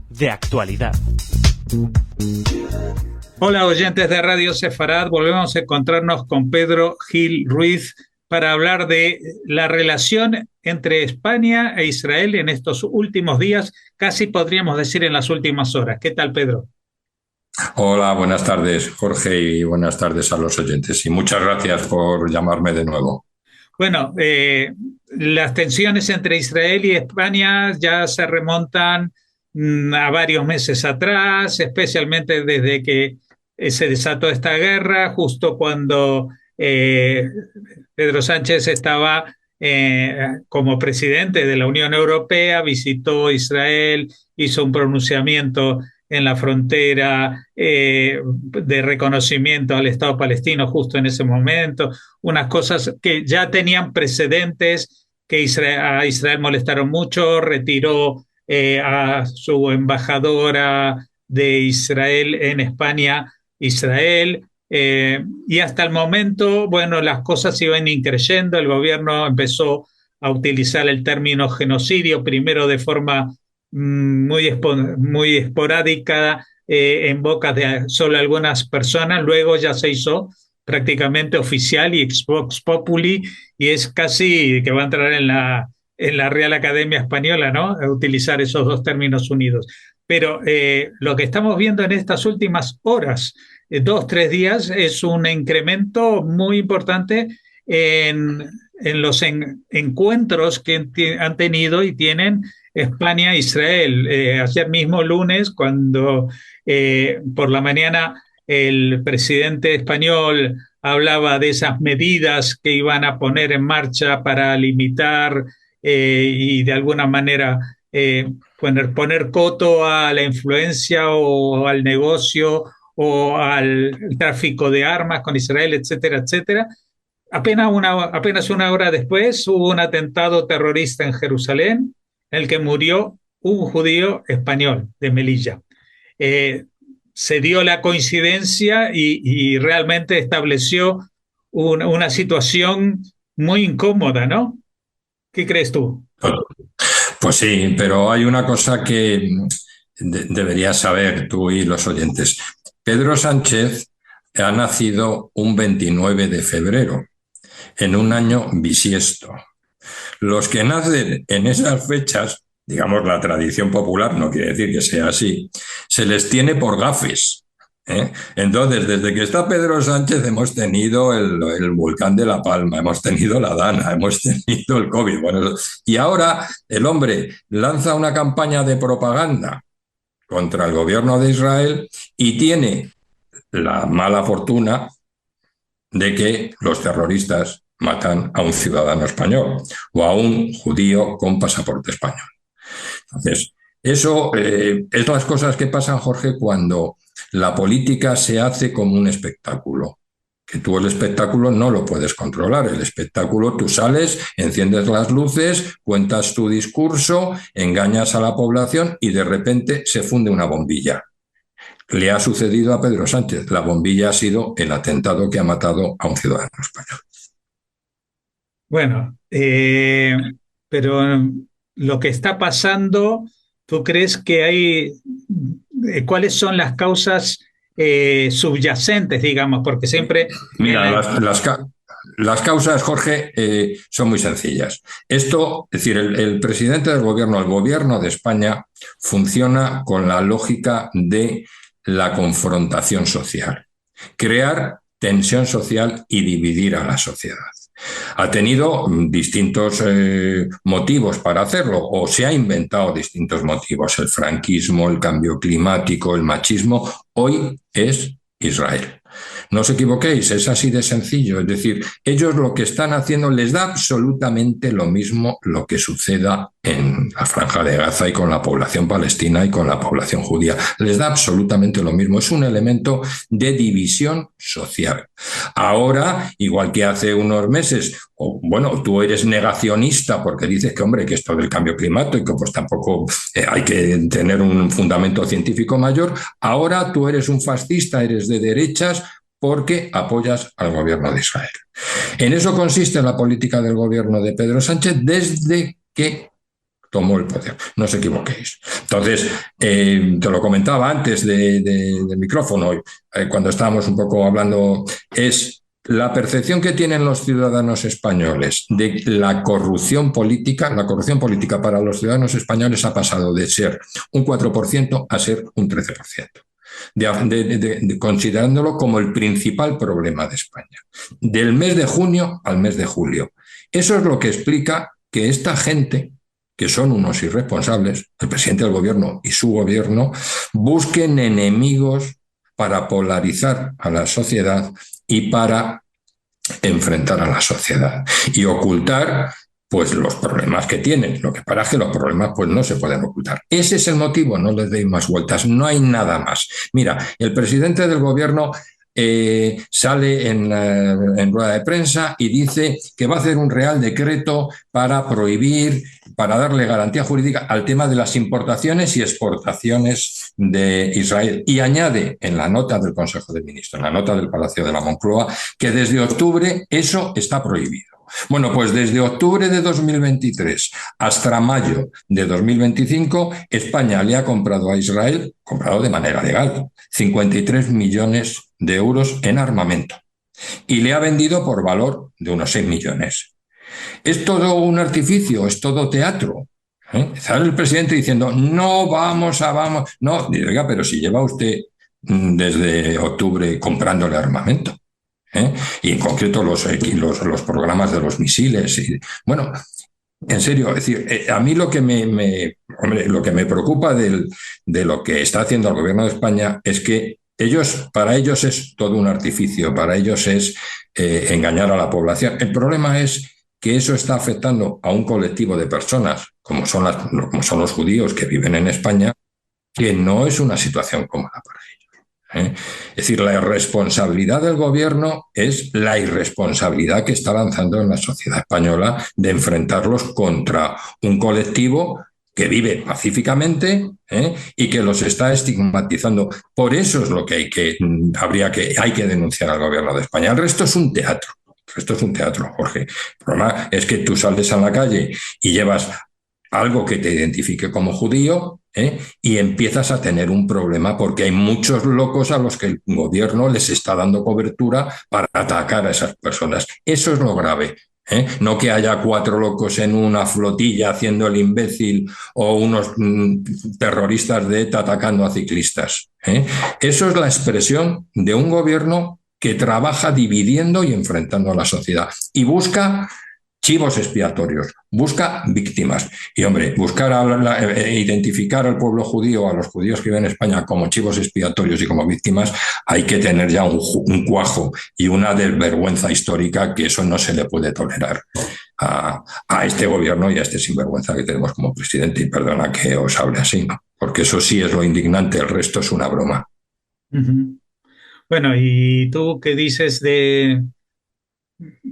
De actualidad. Hola oyentes de Radio Sefarad, volvemos a encontrarnos con Pedro Gil Ruiz para hablar de la relación entre España e Israel en estos últimos días, casi podríamos decir en las últimas horas. ¿Qué tal, Pedro? Hola, buenas tardes, Jorge, y buenas tardes a los oyentes. Y muchas gracias por llamarme de nuevo. Bueno, las tensiones entre Israel y España ya se remontan a varios meses atrás, especialmente desde que se desató esta guerra, justo cuando Pedro Sánchez estaba como presidente de la Unión Europea, visitó Israel, hizo un pronunciamiento en la frontera de reconocimiento al Estado palestino justo en ese momento, unas cosas que ya tenían precedentes, que a Israel molestaron mucho, retiró a su embajadora de Israel en España, Israel, y hasta el momento, bueno, las cosas iban increyendo, el gobierno empezó a utilizar el término genocidio, primero de forma muy esporádica en boca de solo algunas personas, luego ya se hizo prácticamente oficial y ex vox populi, y es casi que va a entrar en la Real Academia Española, ¿no? A utilizar esos dos términos unidos. Pero lo que estamos viendo en estas últimas horas, 2, 3 días, es un incremento muy importante en los encuentros que han tenido y tienen España e Israel. Ayer mismo, lunes, cuando por la mañana el presidente español hablaba de esas medidas que iban a poner en marcha para limitar y de alguna manera poner coto a la influencia o al negocio o al tráfico de armas con Israel, etcétera, etcétera. Apenas una hora después hubo un atentado terrorista en Jerusalén en el que murió un judío español de Melilla. Eh, Se dio la coincidencia y realmente estableció una situación muy incómoda, ¿no? ¿Qué crees tú? Pues sí, pero hay una cosa que deberías saber tú y los oyentes. Pedro Sánchez ha nacido un 29 de febrero, en un año bisiesto. Los que nacen en esas fechas, digamos la tradición popular, no quiere decir que sea así, se les tiene por gafes. Entonces, desde que está Pedro Sánchez hemos tenido el volcán de La Palma, hemos tenido la Dana, hemos tenido el COVID. Bueno, y ahora el hombre lanza una campaña de propaganda contra el gobierno de Israel y tiene la mala fortuna de que los terroristas matan a un ciudadano español o a un judío con pasaporte español. Entonces, eso es las cosas que pasan, Jorge, cuando la política se hace como un espectáculo. Que tú el espectáculo no lo puedes controlar. El espectáculo, tú sales, enciendes las luces, cuentas tu discurso, engañas a la población y de repente se funde una bombilla. Le ha sucedido a Pedro Sánchez. La bombilla ha sido el atentado que ha matado a un ciudadano español. Bueno, pero lo que está pasando, ¿tú crees que hay, cuáles son las causas subyacentes, digamos? Porque siempre... Mira, las causas, Jorge, son muy sencillas. Esto, es decir, el presidente del gobierno, el gobierno de España, funciona con la lógica de la confrontación social. Crear tensión social y dividir a la sociedad. Ha tenido distintos motivos para hacerlo o se ha inventado distintos motivos. El franquismo, el cambio climático, el machismo. Hoy es Israel. No os equivoquéis, es así de sencillo. Es decir, ellos lo que están haciendo les da absolutamente lo mismo lo que suceda en la Franja de Gaza y con la población palestina y con la población judía. Les da absolutamente lo mismo. Es un elemento de división social. Ahora, igual que hace unos meses, bueno, tú eres negacionista porque dices que, hombre, que esto del cambio climático, pues tampoco hay que tener un fundamento científico mayor. Ahora tú eres un fascista, eres de derechas, porque apoyas al gobierno de Israel. En eso consiste la política del gobierno de Pedro Sánchez desde que tomó el poder. No os equivoquéis. Entonces, te lo comentaba antes del micrófono, cuando estábamos un poco hablando, es la percepción que tienen los ciudadanos españoles de la corrupción política. La corrupción política para los ciudadanos españoles ha pasado de ser un 4% a ser un 13%. Considerándolo como el principal problema de España, del mes de junio al mes de julio. Eso es lo que explica que esta gente, que son unos irresponsables, el presidente del gobierno y su gobierno, busquen enemigos para polarizar a la sociedad y para enfrentar a la sociedad y ocultar pues los problemas que tienen. Lo que pasa es que los problemas pues no se pueden ocultar. Ese es el motivo, no les deis más vueltas, no hay nada más. Mira, el presidente del gobierno sale en rueda de prensa y dice que va a hacer un real decreto para prohibir, para darle garantía jurídica al tema de las importaciones y exportaciones de Israel. Y añade en la nota del Consejo de Ministros, en la nota del Palacio de la Moncloa, que desde octubre eso está prohibido. Bueno, pues desde octubre de 2023 hasta mayo de 2025, España le ha comprado a Israel, comprado de manera legal, 53 millones de euros en armamento y le ha vendido por valor de unos 6 millones. ¿Es todo un artificio? ¿Es todo teatro? Sale el presidente diciendo, no, vamos. No, diga, pero si lleva usted desde octubre comprándole armamento. Y en concreto los programas de los misiles. Bueno, en serio, es decir, a mí lo que lo que me preocupa de lo que está haciendo el gobierno de España es que para ellos es todo un artificio, para ellos es engañar a la población. El problema es que eso está afectando a un colectivo de personas, como son los judíos que viven en España, que no es una situación cómoda para ellos. Es decir, la irresponsabilidad del gobierno es la irresponsabilidad que está lanzando en la sociedad española de enfrentarlos contra un colectivo que vive pacíficamente y que los está estigmatizando. Por eso es lo que hay que denunciar al gobierno de España. El resto es un teatro. Esto es un teatro, Jorge. El problema es que tú sales a la calle y llevas algo que te identifique como judío, y empiezas a tener un problema porque hay muchos locos a los que el gobierno les está dando cobertura para atacar a esas personas. Eso es lo grave. No que haya 4 locos en una flotilla haciendo el imbécil o unos terroristas de ETA atacando a ciclistas. Eso es la expresión de un gobierno que trabaja dividiendo y enfrentando a la sociedad y busca chivos expiatorios, busca víctimas. Y, hombre, identificar al pueblo judío, a los judíos que viven en España como chivos expiatorios y como víctimas, hay que tener ya un cuajo y una desvergüenza histórica, que eso no se le puede tolerar a este gobierno y a este sinvergüenza que tenemos como presidente. Y perdona que os hable así, ¿no? Porque eso sí es lo indignante, el resto es una broma. Uh-huh. Bueno, ¿y tú qué dices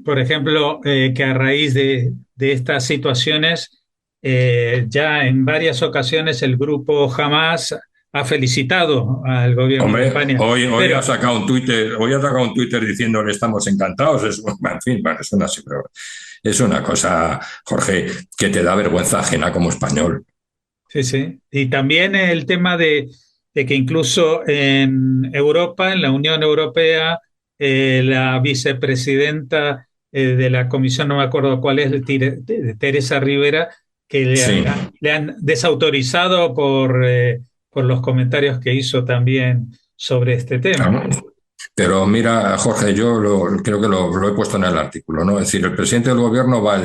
por ejemplo, que a raíz de estas situaciones, ya en varias ocasiones el grupo Hamas ha felicitado al gobierno de España? Hoy ha sacado un Twitter diciéndole estamos encantados. En fin, bueno, es una cosa, Jorge, que te da vergüenza ajena como español. Sí, sí. Y también el tema de que incluso en Europa, en la Unión Europea, la vicepresidenta de la comisión, no me acuerdo cuál es, Teresa Rivera, que le han desautorizado por los comentarios que hizo también sobre este tema. Pero mira, Jorge, yo creo que lo he puesto en el artículo, ¿no? Es decir, el presidente del gobierno va el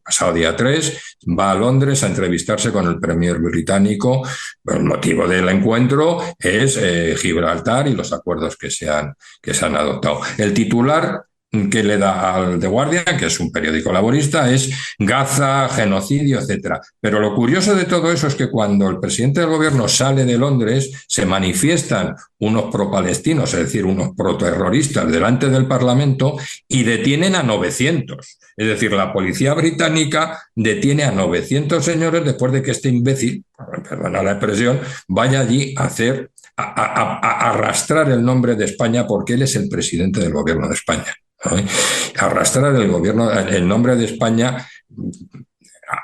pasado día 3, va a Londres a entrevistarse con el premier británico. El motivo del encuentro es Gibraltar y los acuerdos que se han adoptado. El titular que le da al The Guardian, que es un periódico laborista, es Gaza, genocidio, etcétera. Pero lo curioso de todo eso es que cuando el presidente del gobierno sale de Londres, se manifiestan unos pro-palestinos, es decir, unos pro-terroristas delante del Parlamento y detienen a 900. Es decir, la policía británica detiene a 900 señores después de que este imbécil, perdona la expresión, vaya allí a arrastrar el nombre de España porque él es el presidente del gobierno de España. Arrastrar el nombre de España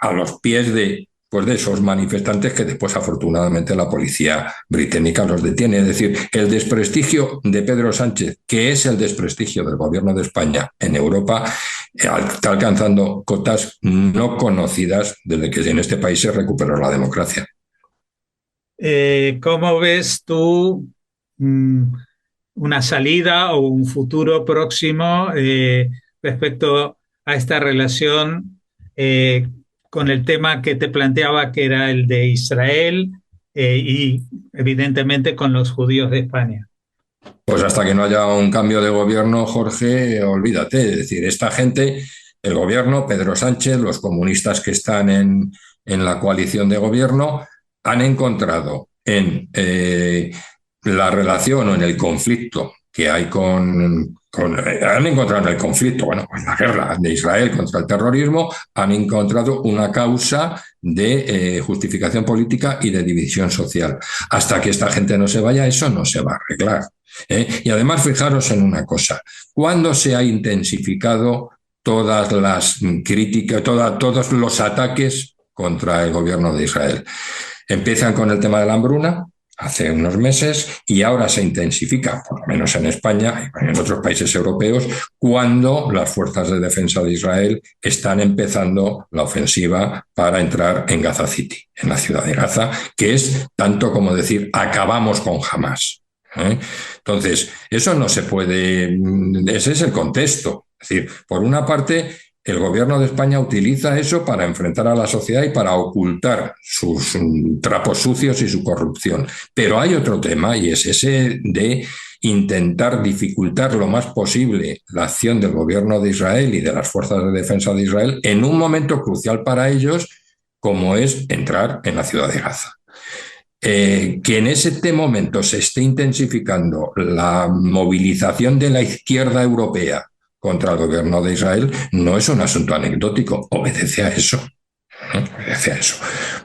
a los pies de esos manifestantes que después afortunadamente la policía británica los detiene. Es decir, el desprestigio de Pedro Sánchez, que es el desprestigio del gobierno de España en Europa, está alcanzando cotas no conocidas desde que en este país se recuperó la democracia. ¿Cómo ves tú una salida o un futuro próximo respecto a esta relación con el tema que te planteaba, que era el de Israel y evidentemente con los judíos de España? Pues hasta que no haya un cambio de gobierno, Jorge, olvídate. Es decir, esta gente, el gobierno, Pedro Sánchez, los comunistas que están en la coalición de gobierno, han encontrado en la relación o en el conflicto que hay han encontrado en el conflicto, en la guerra de Israel contra el terrorismo, han encontrado una causa de justificación política y de división social. Hasta que esta gente no se vaya, eso no se va a arreglar. Y además, fijaros en una cosa, ¿cuándo se ha intensificado todas las críticas, todos los ataques contra el gobierno de Israel? Empiezan con el tema de la hambruna hace unos meses y ahora se intensifica, por lo menos en España y en otros países europeos, cuando las fuerzas de defensa de Israel están empezando la ofensiva para entrar en Gaza City, en la ciudad de Gaza, que es tanto como decir acabamos con Hamás. Entonces, eso no se puede, ese es el contexto. Es decir, por una parte, el gobierno de España utiliza eso para enfrentar a la sociedad y para ocultar sus trapos sucios y su corrupción. Pero hay otro tema y es ese de intentar dificultar lo más posible la acción del gobierno de Israel y de las fuerzas de defensa de Israel en un momento crucial para ellos, como es entrar en la ciudad de Gaza. Que en ese momento se esté intensificando la movilización de la izquierda europea contra el gobierno de Israel no es un asunto anecdótico, obedece a eso. Obedece a eso.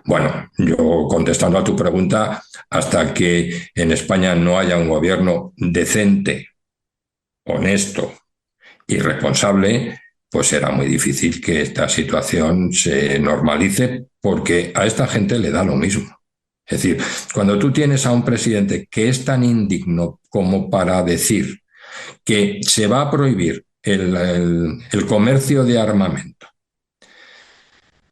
Bueno, yo contestando a tu pregunta, hasta que en España no haya un gobierno decente, honesto y responsable, pues será muy difícil que esta situación se normalice, porque a esta gente le da lo mismo. Es decir, cuando tú tienes a un presidente que es tan indigno como para decir que se va a prohibir el comercio de armamento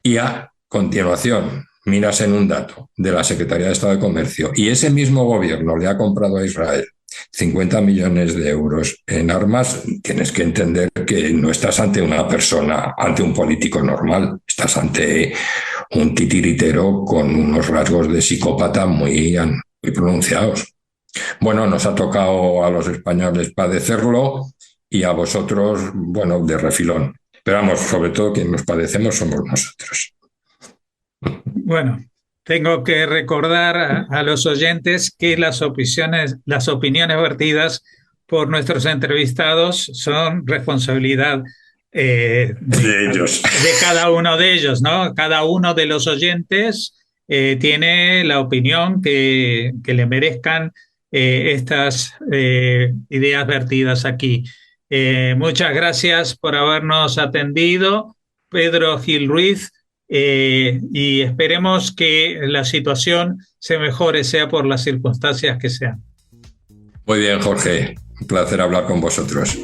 y a continuación miras en un dato de la Secretaría de Estado de Comercio y ese mismo gobierno le ha comprado a Israel 50 millones de euros en armas, tienes que entender que no estás ante una persona, ante un político normal, estás ante un titiritero con unos rasgos de psicópata muy pronunciados. Bueno, nos ha tocado a los españoles padecerlo y a vosotros, de refilón. Pero vamos, sobre todo quienes nos padecemos somos nosotros. Bueno, tengo que recordar a los oyentes que las opiniones vertidas por nuestros entrevistados son responsabilidad de ellos, de cada uno de ellos, ¿no? Cada uno de los oyentes tiene la opinión que le merezcan estas ideas vertidas aquí. Muchas gracias por habernos atendido, Pedro Gil Ruiz, y esperemos que la situación se mejore, sea por las circunstancias que sean. Muy bien, Jorge. Un placer hablar con vosotros.